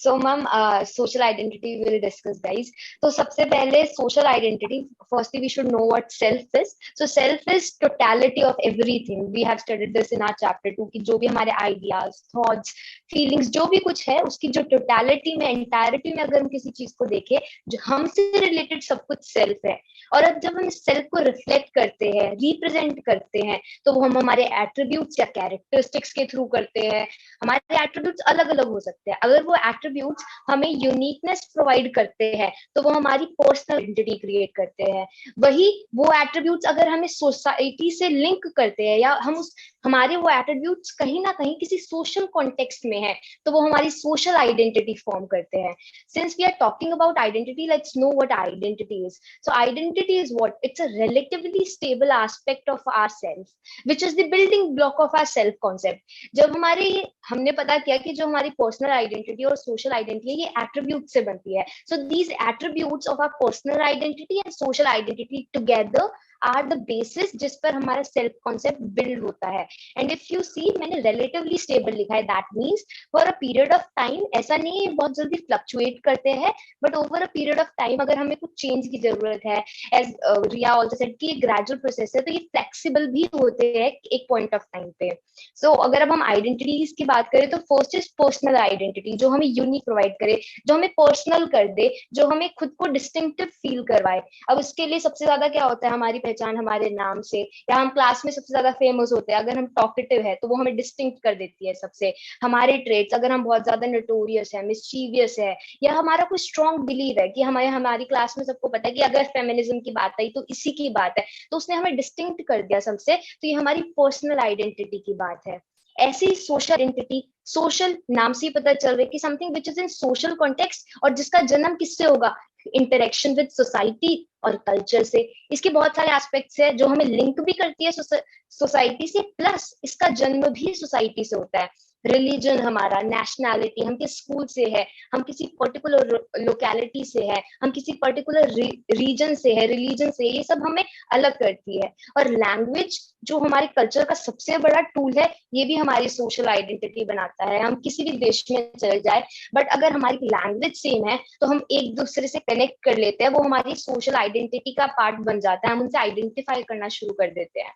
So ma'am social identity will discuss guys. तो सबसे पहले social identity, firstly we should know what self is. So self is totality of everything. We have studied this in our chapter 2 कि जो भी हमारे ideas, thoughts, feelings, जो भी कुछ है उसकी जो टोटलिटी में, एंटायरिटी में अगर हम किसी चीज को देखें, जो हमसे रिलेटेड सब कुछ सेल्फ है। और अब जब हम इस सेल्फ को रिफ्लेक्ट करते हैं, रिप्रेजेंट करते हैं, तो वो हम हमारे एट्रीब्यूट्स या कैरेक्टरिस्टिक्स के थ्रू करते हैं। हमारे एट्रीब्यूट्स अलग अलग हो सकते हैं। अगर वो एट्रीब्यूट्स हमें यूनिकनेस प्रोवाइड करते हैं तो वो हमारी पर्सनल आइडेंटिटी क्रिएट करते हैं। वही वो एट्रीब्यूट्स अगर हमें सोसाइटी से लिंक करते हैं, या हम उस हमारे वो एट्रीब्यूट्स कहीं ना कहीं किसी सोशल कॉन्टेक्स्ट में है, तो वो हमारी सोशल आइडेंटिटी फॉर्म करते हैं। Since we are talking about identity, let's know what identity is. So identity is what, it's a relatively stable aspect of our self which is the building block of our self concept. जब हमारे हमने पता किया कि जो हमारी personal identity और social identity है ये एट्रीब्यूट से बनती है। So these attributes of our personal identity and social identity together are the basis जिस पर हमारा सेल्फ कॉन्सेप्ट बिल्ड होता है। एंड इफ यू सी, मैंने रिलेटिवली स्टेबल लिखा है, that means for a period of time. ऐसा नहीं है बहुत जल्दी फ्लक्चुएट करते हैं, but over a period of time अगर हमें कुछ चेंज की जरूरत है, एज रिया ऑल्सो सेड कि ये ग्रेजुअल प्रोसेस है, तो ये फ्लेक्सिबल भी होते हैं एक पॉइंट ऑफ टाइम पे। सो अगर अब हम आइडेंटिटीज की बात करें तो फर्स्ट इज पर्सनल आइडेंटिटी, जो हमें यूनिक प्रोवाइड करे, जो हमें पर्सनल कर दे, जो हमें खुद को डिस्टिंक्टिव फील करवाए। अब उसके लिए सबसे ज्यादा क्या होता है, हमारी पहचान हमारे नाम से, या हम क्लास में सबसे ज्यादा फेमस होते हैं अगर हम टॉकेटिव है तो वो हमें डिस्टिंक्ट कर देती है सबसे। हमारे ट्रेड्स, अगर हम बहुत ज्यादा नोटोरियस है, मिस्चीवियस है, या हमारा कोई स्ट्रॉन्ग बिलीव है कि हमारी क्लास में सबको पता है कि अगर फेमिनिज्म की बात आई तो इसी की बात है, तो उसने हमें डिस्टिंक्ट कर दिया सबसे, तो ये हमारी पर्सनल आइडेंटिटी की बात है। ऐसी सोशल आइडेंटिटी, सोशल नाम से ही पता चल रहा है कि something which is in social context, और जिसका जन्म किससे होगा, इंटरेक्शन विद सोसाइटी और कल्चर से। इसके बहुत सारे एस्पेक्ट्स है जो हमें लिंक भी करती है सोसाइटी से, प्लस इसका जन्म भी सोसाइटी से होता है। रिलीजन हमारा, नेशनैलिटी, हम किस स्कूल से है, हम किसी पर्टिकुलर लोकेलिटी से है, हम किसी पर्टिकुलर रीजन से है, रिलीजन से, ये सब हमें अलग करती है। और लैंग्वेज जो हमारे कल्चर का सबसे बड़ा टूल है, ये भी हमारी सोशल आइडेंटिटी बनाता है। हम किसी भी देश में चले जाए, बट अगर हमारी लैंग्वेज सेम है तो हम एक दूसरे से कनेक्ट कर लेते हैं, वो हमारी सोशल आइडेंटिटी का पार्ट बन जाता है, हम उनसे आइडेंटिफाई करना शुरू कर देते हैं।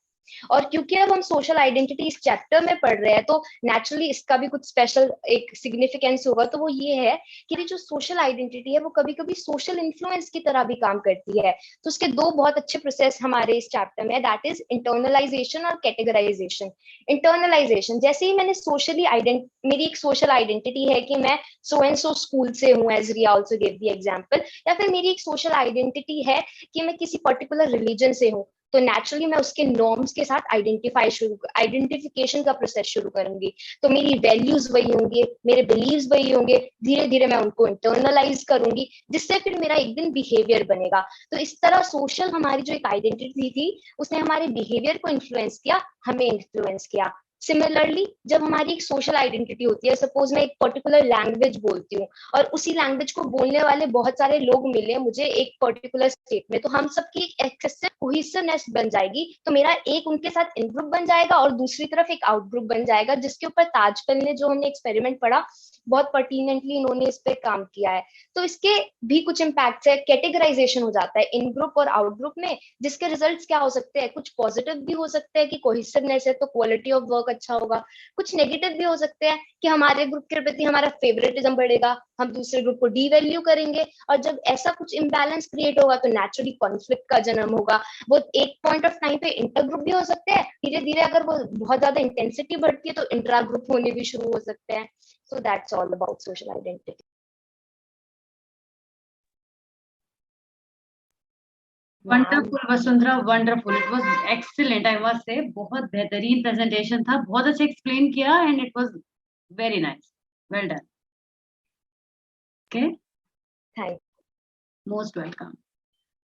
और क्योंकि अब हम सोशल आइडेंटिटी इस चैप्टर में पढ़ रहे हैं, तो नेचुरली इसका भी कुछ स्पेशल एक सिग्निफिकेंस होगा, तो वो ये है कि जो सोशल आइडेंटिटी है वो कभी कभी सोशल इन्फ्लुएंस की तरह भी काम करती है। तो उसके दो बहुत अच्छे प्रोसेस हमारे इस चैप्टर में, दैट इज इंटरनलाइजेशन और कैटेगराइजेशन। इंटरनलाइजेशन, जैसे ही मैंने मेरी एक सोशल आइडेंटिटी है कि मैं सो एंड सो स्कूल से हूँ, as Riya also give the example, या फिर मेरी एक सोशल आइडेंटिटी है कि मैं किसी पर्टिकुलर रिलीजन से हूँ, तो नेचुरली मैं उसके नॉर्म्स के साथ आइडेंटिफिकेशन का प्रोसेस शुरू करूंगी। तो मेरी वैल्यूज वही होंगे, मेरे बिलीव्स वही होंगे, धीरे धीरे मैं उनको इंटरनलाइज करूंगी, जिससे फिर मेरा एक दिन बिहेवियर बनेगा। तो इस तरह सोशल हमारी जो एक आइडेंटिटी थी, उसने हमारे बिहेवियर को इन्फ्लुएंस किया, हमें इन्फ्लुएंस किया। सिमिलरली जब हमारी एक सोशल आइडेंटिटी होती है, सपोज मैं एक पर्टिकुलर लैंग्वेज बोलती हूँ और उसी लैंग्वेज को बोलने वाले बहुत सारे लोग मिले मुझे एक पर्टिकुलर स्टेट में, तो हम सबकी एक एक्सेसिव कोहेसिवनेस बन जाएगी। तो मेरा एक उनके साथ इन ग्रुप बन जाएगा और दूसरी तरफ एक आउट ग्रुप बन जाएगा, जिसके ऊपर ताजपल ने जो हमने एक्सपेरिमेंट पढ़ा, बहुत पर्टिनेंटली इन्होंने इस पे काम किया है। तो इसके भी कुछ इम्पैक्ट है। कैटेगराइजेशन हो जाता है इन ग्रुप और आउट ग्रुप में, जिसके रिजल्ट्स क्या हो सकते हैं, कुछ पॉजिटिव भी हो सकते हैं कि कोहेसिवनेस है तो क्वालिटी ऑफ वर्क अच्छा होगा, कुछ नेगेटिव भी हो सकते हैं कि हमारे ग्रुप के प्रति हमारा फेवरेटिज्म बढ़ेगा, हम दूसरे ग्रुप को डीवैल्यू करेंगे। और जब ऐसा कुछ इम्बैलेंस क्रिएट होगा तो नेचुरली कॉन्फ्लिक्ट का जन्म होगा। वो एक पॉइंट ऑफ टाइम पे इंटर ग्रुप भी हो सकते हैं, धीरे धीरे अगर वो बहुत ज्यादा इंटेंसिटी बढ़ती है तो इंट्रा ग्रुप होने भी शुरू हो सकते हैं। So that's all about social identity. Wonderful Vasundhara, wonderful, it was excellent, I must say. बहुत बेहतरीन प्रेजेंटेशन था, बहुत अच्छा एक्सप्लेन किया, and it was very nice, well done. Okay, Thank most welcome.